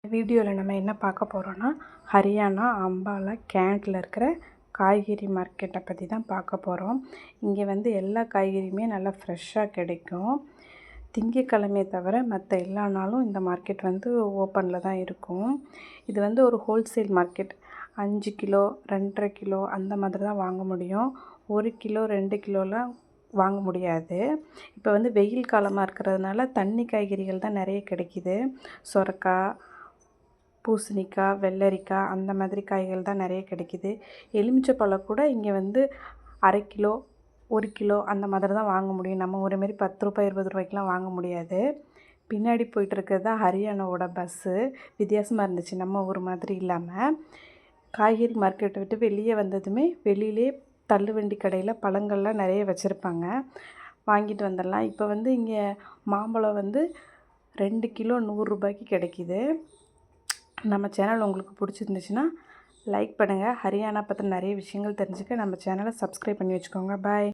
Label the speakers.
Speaker 1: வீடியோவில் நம்ம என்ன பார்க்க போகிறோன்னா ஹரியானா அம்பாலா கேண்டில் இருக்கிற காய்கறி மார்க்கெட்டை பற்றி தான் பார்க்க போகிறோம். இங்கே வந்து எல்லா காய்கறியுமே நல்லா ஃப்ரெஷ்ஷாக கிடைக்கும். திங்கக்கிழமையை தவிர மற்ற எல்லா நாளும் இந்த மார்க்கெட் வந்து ஓப்பனில் தான் இருக்கும். இது வந்து ஒரு ஹோல்சேல் மார்க்கெட். 5 கிலோ 2.5 கிலோ அந்த மாதிரி தான் வாங்க முடியும். 1 கிலோ 2 கிலோலாம் வாங்க முடியாது. இப்போ வந்து வெயில் காலமாக இருக்கிறதுனால தண்ணி காய்கறிகள் தான் நிறைய கிடைக்கிது. சொரக்காய், பூசணிக்காய், வெள்ளரிக்காய் அந்த மாதிரி காய்கள் தான் நிறைய கிடைக்கிது. எலுமிச்சைப்பழம் கூட இங்கே வந்து அரை கிலோ 1 கிலோ அந்த மாதிரி தான் வாங்க முடியும். நம்ம ஒரு மாரி 10 ரூபாய் 20 ரூபாய்க்குலாம் வாங்க முடியாது. பின்னாடி போயிட்டுருக்கிறது தான் ஹரியானாவோட பஸ்ஸு. வித்தியாசமாக இருந்துச்சு, நம்ம ஊர் மாதிரி இல்லாமல். காய்கறி மார்க்கெட்டை விட்டு வெளியே வந்ததுமே வெளியிலே தள்ளுவண்டி கடையில் பழங்கள்லாம் நிறைய வச்சுருப்பாங்க, வாங்கிட்டு வந்துடலாம். இப்போ வந்து இங்கே மாம்பழம் வந்து 2 கிலோ 100 ரூபாய்க்கு கிடைக்கிது. நம்ம சேனல் உங்களுக்கு பிடிச்சிருந்துச்சுன்னா லைக் பண்ணுங்கள். ஹரியானா பற்றின நிறைய விஷயங்கள் தெரிஞ்சுக்க நம்ம சேனலை சப்ஸ்கிரைப் பண்ணி வச்சுக்கோங்க. பாய்.